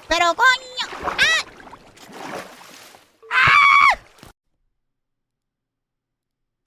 Pero coño! ¡Ah!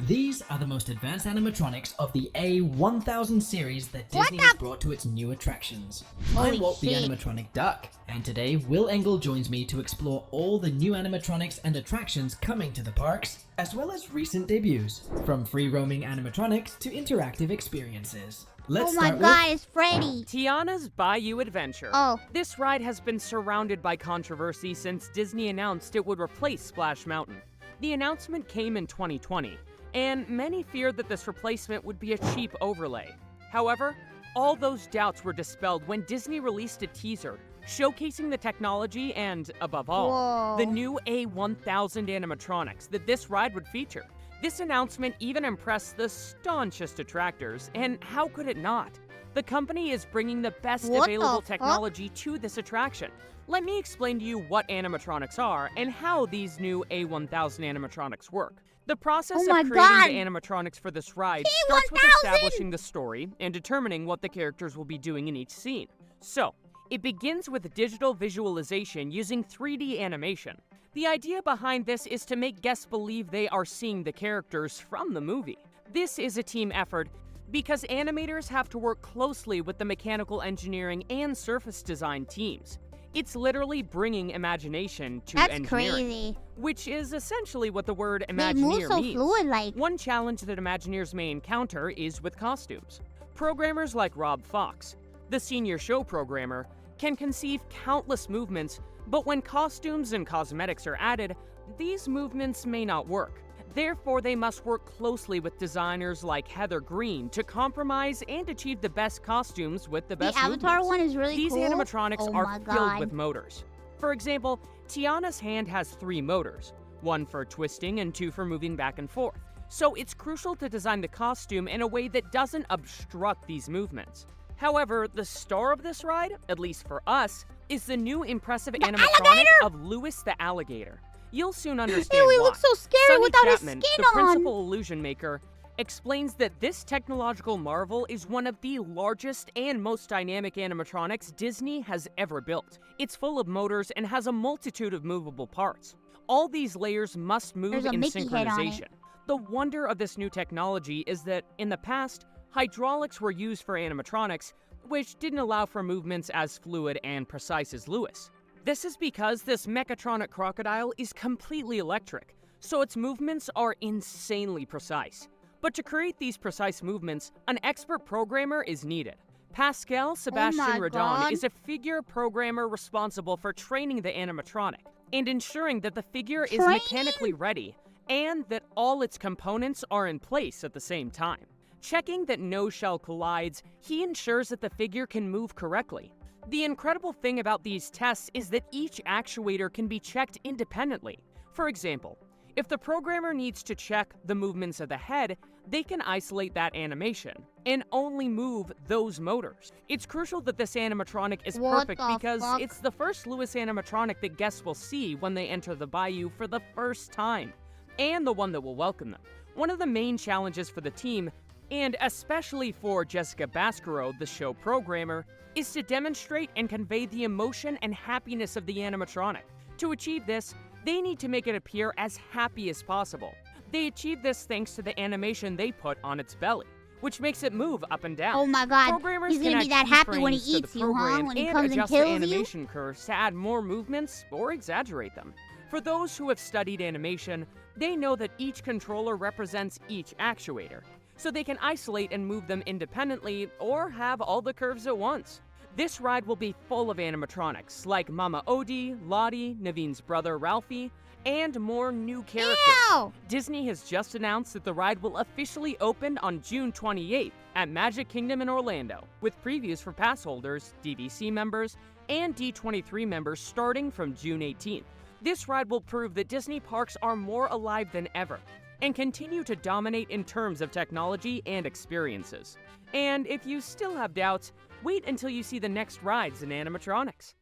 These are the most advanced animatronics of the A1000 series that Disney has brought to its new attractions. I'm Walt the Animatronic Duck, and today Will Engel joins me to explore all the new animatronics and attractions coming to the parks, as well as recent debuts, from free-roaming animatronics to interactive experiences. Let's start with... Oh my god, it's Freddy! Tiana's Bayou Adventure. Oh. This ride has been surrounded by controversy since Disney announced it would replace Splash Mountain. The announcement came in 2020. And many feared that this replacement would be a cheap overlay. However, all those doubts were dispelled when Disney released a teaser showcasing the technology and, above all, the new A1000 animatronics that this ride would feature. This announcement even impressed the staunchest detractors, and how could it not? The company is bringing the best available technology to this attraction. Let me explain to you what animatronics are and how these new A1000 animatronics work. The process of creating the animatronics for this ride starts with establishing the story and determining what the characters will be doing in each scene. So, it begins with digital visualization using 3D animation. The idea behind this is to make guests believe they are seeing the characters from the movie. This is a team effort because animators have to work closely with the mechanical engineering and surface design teams. It's literally bringing imagination to engineering. That's crazy. Which is essentially what the word Imagineer means. Fluid-like. One challenge that Imagineers may encounter is with costumes. Programmers like Rob Fox, the senior show programmer, can conceive countless movements, but when costumes and cosmetics are added, these movements may not work. Therefore, they must work closely with designers like Heather Green to compromise and achieve the best costumes with the best movements. The Avatar one is really cool. These animatronics are filled God. with motors. For example, Tiana's hand has 3 motors, 1 for twisting and 2 for moving back and forth. So it's crucial to design the costume in a way that doesn't obstruct these movements. However, the star of this ride, at least for us, is the new impressive animatronic of Louis the Alligator. You'll soon understand why. He looks so scary Sonny without Chapman, his skin the on. principal illusion maker, explains that this technological marvel is one of the largest and most dynamic animatronics Disney has ever built. It's full of motors and has a multitude of movable parts. All these layers must move in synchronization. The wonder of this new technology is that, in the past, hydraulics were used for animatronics, which didn't allow for movements as fluid and precise as Louis. This is because this mechatronic crocodile is completely electric, so its movements are insanely precise. But to create these precise movements, an expert programmer is needed. Pascal Sebastian Redon is a figure programmer responsible for training the animatronic and ensuring that the figure is mechanically ready and that all its components are in place at the same time. Checking that no shell collides, he ensures that the figure can move correctly. The incredible thing about these tests is that each actuator can be checked independently. For example, if the programmer needs to check the movements of the head, they can isolate that animation and only move those motors. It's crucial that this animatronic is perfect because it's the first Louis animatronic that guests will see when they enter the bayou for the first time, and the one that will welcome them. One of the main challenges for the team, and especially for Jessica Bascaro, the show programmer, is to demonstrate and convey the emotion and happiness of the animatronic. To achieve this, they need to make it appear as happy as possible. They achieve this thanks to the animation they put on its belly, which makes it move up and down. Oh my god, Programmers he's gonna can be that add happy when he keyframes to eats the you, huh? program When he and comes and adjust the kills animation curves to add more movements or exaggerate them. For those who have studied animation, they know that each controller represents each actuator, so they can isolate and move them independently or have all the curves at once. This ride will be full of animatronics like Mama Odie, Lottie, Naveen's brother Ralphie, and more new characters. Ew! Disney has just announced that the ride will officially open on June 28th at Magic Kingdom in Orlando, with previews for pass holders, DVC members, and D23 members starting from June 18th. This ride will prove that Disney parks are more alive than ever and continue to dominate in terms of technology and experiences. And if you still have doubts, wait until you see the next rides in animatronics.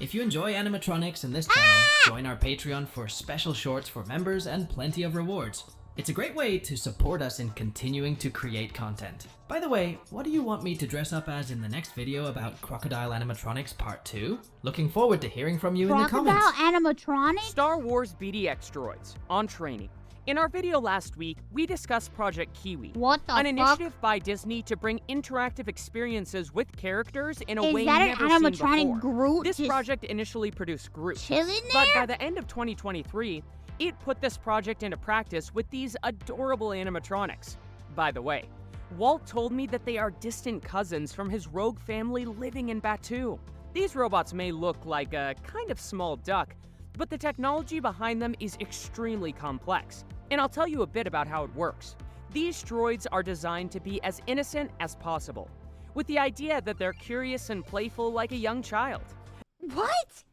If you enjoy animatronics and this channel, join our Patreon for special shorts for members and plenty of rewards. It's a great way to support us in continuing to create content. By the way, what do you want me to dress up as in the next video about Crocodile Animatronics Part 2? Looking forward to hearing from you in the comments. Crocodile animatronics? Star Wars BDX droids on training. In our video last week, we discussed Projekt Kiwi, What the an fuck? initiative by Disney to bring interactive experiences with characters in a way Is that an never seen animatronic before. Groot This just project initially produced Groot, chilling but there? by the end of 2023, it put this project into practice with these adorable animatronics. By the way, Walt told me that they are distant cousins from his rogue family living in Batuu. These robots may look like a kind of small duck, but the technology behind them is extremely complex, and I'll tell you a bit about how it works. These droids are designed to be as innocent as possible, with the idea that they're curious and playful like a young child. What?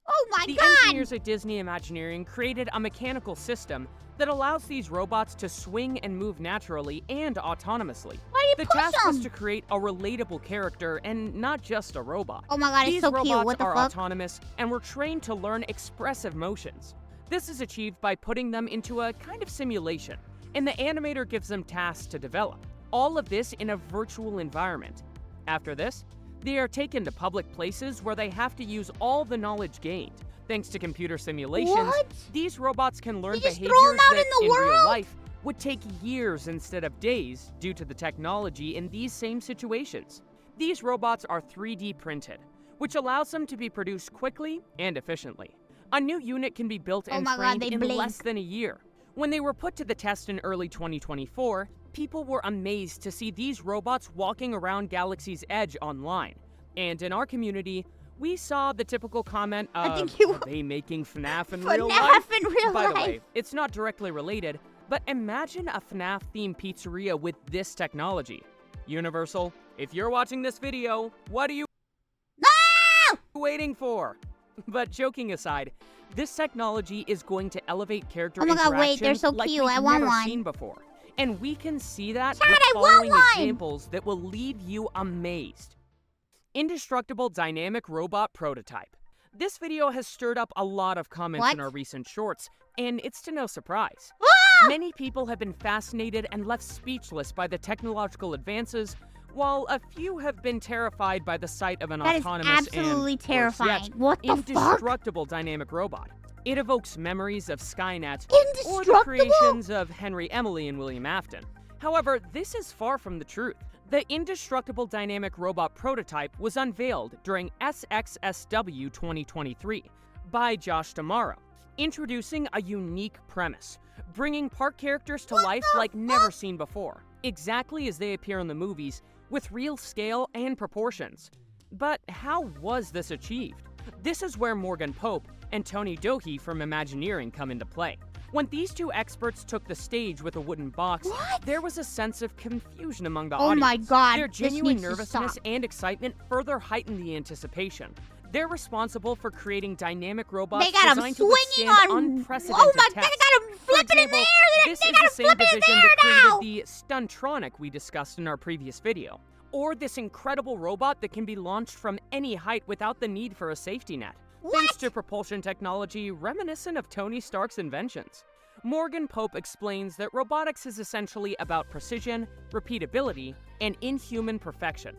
Oh my The god! engineers at Disney Imagineering created a mechanical system that allows these robots to swing and move naturally and autonomously. Why do you The push task was them? to create a relatable character and not just a robot. Oh my god, These it's so robots cute. What the are fuck? autonomous and were trained to learn expressive motions. This is achieved by putting them into a kind of simulation, and the animator gives them tasks to develop. All of this in a virtual environment. After this, they are taken to public places where they have to use all the knowledge gained. Thanks to computer simulations, What? these robots can learn You just throw behaviors 'em out that in the real world? life would take years instead of days due to the technology in these same situations. These robots are 3D printed, which allows them to be produced quickly and efficiently. A new unit can be built Oh and my God, trained they in blink. less than a year. When they were put to the test in early 2024, people were amazed to see these robots walking around Galaxy's Edge online. And in our community, we saw the typical comment I of, think you- are they making FNAF in real life? FNAF in real By the life. way, it's not directly related, but imagine a FNAF-themed pizzeria with this technology. Universal, if you're watching this video, what are you waiting for? But joking aside, this technology is going to elevate character Oh my God, wait, they're interactions so like cute. we've I want never one. seen before. And we can see that Chad, with I want following one. examples that will leave you amazed. Indestructible Dynamic Robot Prototype. This video has stirred up a lot of comments in What? our recent shorts, and it's to no surprise. Ah! Many people have been fascinated and left speechless by the technological advances, while a few have been terrified by the sight of an That is autonomous absolutely and, worse terrifying. yet, What the fuck? indestructible dynamic robot. It evokes memories of Skynet or the Indestructible? creations of Henry Emily and William Afton. However, this is far from the truth. The Indestructible Dynamic Robot Prototype was unveiled during SXSW 2023 by Josh D'Amaro, introducing a unique premise, bringing park characters to life like never seen before, exactly as they appear in the movies, with real scale and proportions. But how was this achieved? This is where Morgan Pope and Tony Dohe from Imagineering come into play. When these two experts took the stage with a wooden box, What? there was a sense of confusion among the Oh audience. my God, Their this genuine needs to nervousness stop. and excitement further heightened the anticipation. They're responsible for creating dynamic robots They got 'em designed to swinging withstand on. unprecedented Oh my god, tests. they got him For flipping in the example, air. this They is got the him same flipping in division the air that now. created the Stuntronic we discussed in our previous video, or this incredible robot that can be launched from any height without the need for a safety net, thanks to propulsion technology reminiscent of Tony Stark's inventions. Morgan Pope explains that robotics is essentially about precision, repeatability, and inhuman perfection.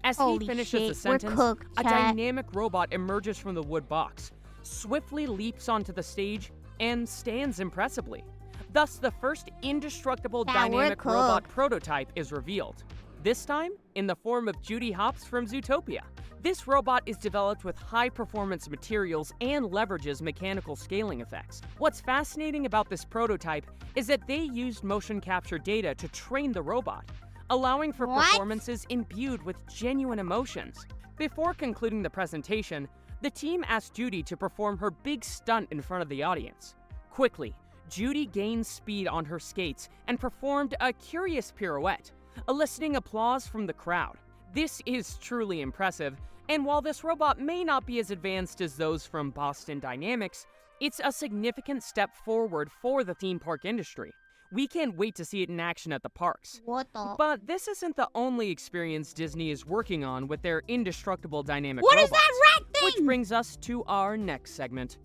As Holy he finishes shit, the we're sentence, cooked, a chat. dynamic robot emerges from the wood box, swiftly leaps onto the stage, and stands impressively. Thus, the first indestructible Yeah, we're dynamic robot cooked. prototype is revealed. This time, in the form of Judy Hopps from Zootopia. This robot is developed with high-performance materials and leverages mechanical scaling effects. What's fascinating about this prototype is that they used motion capture data to train the robot, allowing for What? performances imbued with genuine emotions. Before concluding the presentation, the team asked Judy to perform her big stunt in front of the audience. Quickly, Judy gained speed on her skates and performed a curious pirouette, eliciting applause from the crowd. This is truly impressive, and while this robot may not be as advanced as those from Boston Dynamics, it's a significant step forward for the theme park industry. We can't wait to see it in action at the parks. What the? But this isn't the only experience Disney is working on with their indestructible dynamic What is robots. that rat thing? Which brings us to our next segment.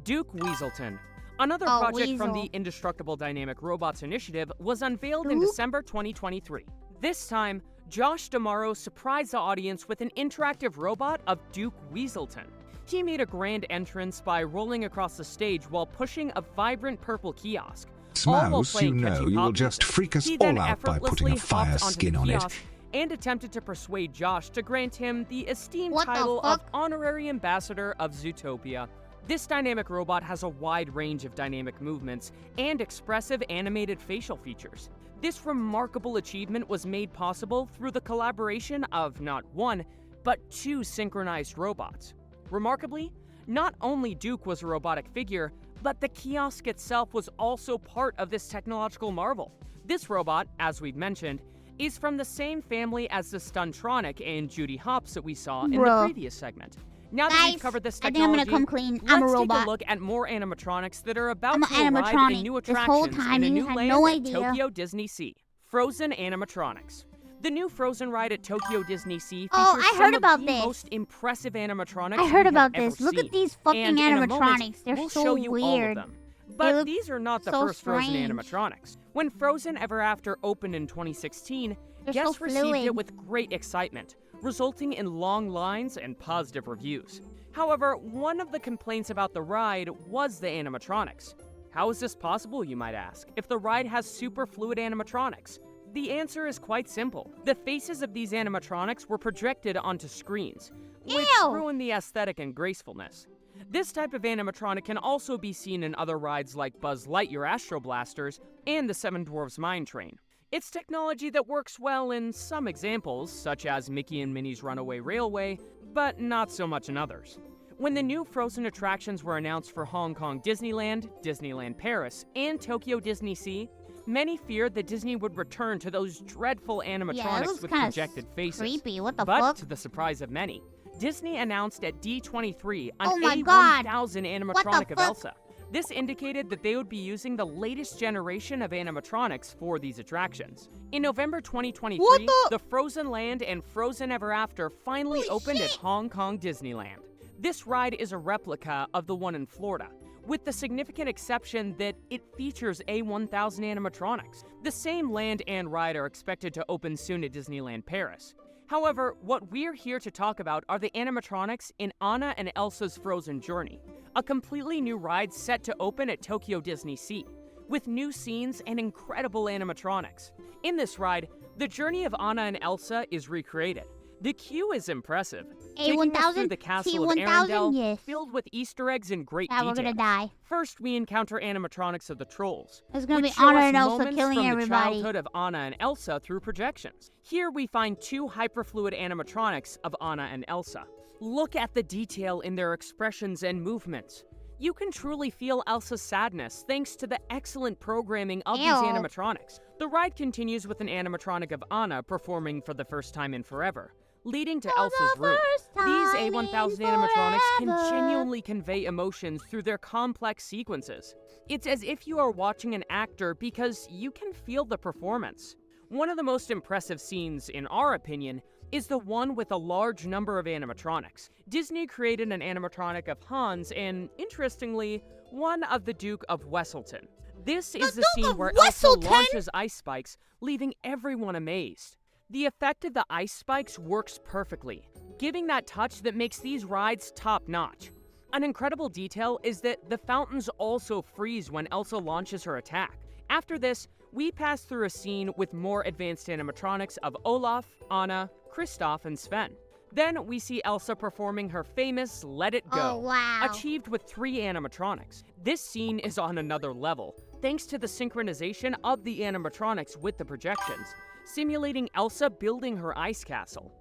Duke Weaselton, Another Oh, project from the Weasel. Indestructible Dynamic Robots Initiative was unveiled in December 2023. This time, Josh D'Amaro surprised the audience with an interactive robot of Duke Weaselton. He made a grand entrance by rolling across the stage while pushing a vibrant purple kiosk. All while Smouse, you playing know catchy you will pop just music. freak us He all then out by putting a effortlessly fire hopped onto skin the on it. kiosk and attempted to persuade Josh to grant him the esteemed What the title of fuck? Honorary Ambassador of Zootopia. This dynamic robot has a wide range of dynamic movements and expressive animated facial features. This remarkable achievement was made possible through the collaboration of not one, but two synchronized robots. Remarkably, not only Duke was a robotic figure, but the kiosk itself was also part of this technological marvel. This robot, as we've mentioned, is from the same family as the Stuntronic and Judy Hopps that we saw in the Bruh. previous segment. Now that Guys, we've covered this I think I'm technology, gonna come clean. let's I'm a take robot. a look at more animatronics that are about I'm to an arrive animatronic. in new This whole attractions time in a you new had land no at idea. Tokyo Disney Sea. Frozen animatronics. The new Frozen ride at Tokyo Disney Sea features Oh, I heard some about of the this. most impressive animatronics I we heard have about ever this. Look seen. at these fucking And in a moment, animatronics. They're we'll so show you all of weird. them. But look these are not the so first Frozen strange. animatronics. When Frozen Ever After opened in 2016, They're guests so received fluid. it with great excitement, resulting in long lines and positive reviews. However, one of the complaints about the ride was the animatronics. How is this possible, you might ask, if the ride has super fluid animatronics? The answer is quite simple. The faces of these animatronics were projected onto screens, which Ew. ruined the aesthetic and gracefulness. This type of animatronic can also be seen in other rides like Buzz Lightyear Astro Blasters and the Seven Dwarfs Mine Train. It's technology that works well in some examples, such as Mickey and Minnie's Runaway Railway, but not so much in others. When the new Frozen attractions were announced for Hong Kong Disneyland, Disneyland Paris, and Tokyo Disney Sea, many feared that Disney would return to those dreadful Yeah, it animatronics looks with kinda projected faces. creepy. What the But fuck? to the surprise of many, Disney announced at D23 Oh an my God. 81,000 What animatronic the of fuck? Elsa. This indicated that they would be using the latest generation of animatronics for these attractions. In November 2023, What the- Frozen Land and Frozen Ever After finally Holy opened at shit. Hong Kong Disneyland. This ride is a replica of the one in Florida, with the significant exception that it features A1000 animatronics. The same land and ride are expected to open soon at Disneyland Paris. However, what we're here to talk about are the animatronics in Anna and Elsa's Frozen Journey, a completely new ride set to open at Tokyo Disney Sea, with new scenes and incredible animatronics. In this ride, the journey of Anna and Elsa is recreated. The queue is impressive, taking us through A1000? the castle of T1000? Arendelle, Yes. filled with Easter eggs and great Yeah, detail. we're gonna die. First, we encounter animatronics of the trolls, There's gonna which be show Anna us and Elsa moments killing from the everybody. childhood of Anna and Elsa through projections. Here we find two hyperfluid animatronics of Anna and Elsa. Look at the detail in their expressions and movements. You can truly feel Elsa's sadness thanks to the excellent programming of these Ew. animatronics. The ride continues with an animatronic of Anna performing for the first time in forever, leading to Elsa's room. first These time A1000 in animatronics can forever. genuinely convey emotions through their complex sequences. It's as if you are watching an actor because you can feel the performance. One of the most impressive scenes, in our opinion, is the one with a large number of animatronics. Disney created an animatronic of Hans and, interestingly, one of the Duke of Weselton. This is the Duke scene of where Elsa Weselton? launches ice spikes, leaving everyone amazed. The effect of the ice spikes works perfectly, giving that touch that makes these rides top-notch. An incredible detail is that the fountains also freeze when Elsa launches her attack. After this, we pass through a scene with more advanced animatronics of Olaf, Anna, Kristoff, and Sven. Then we see Elsa performing her famous Let It Go, Oh, wow. achieved with 3 animatronics. This scene is on another level, thanks to the synchronization of the animatronics with the projections, simulating Elsa building her ice castle.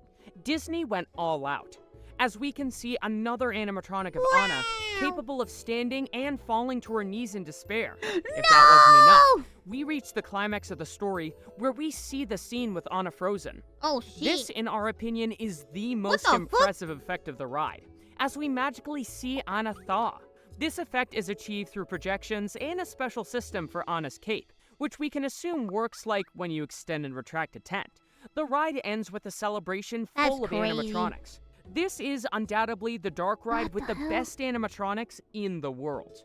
Disney went all out, as we can see another animatronic of Anna capable of standing and falling to her knees in despair. If that wasn't enough, we reach the climax of the story where we see the scene with Anna frozen. Oh shit. This, in our opinion, is the most the fuck? impressive effect of the ride, as we magically see Anna thaw. This effect is achieved through projections and a special system for Anna's cape, which we can assume works like when you extend and retract a tent. The ride ends with a celebration full of crazy. animatronics. This is undoubtedly the dark ride with the best animatronics in the world.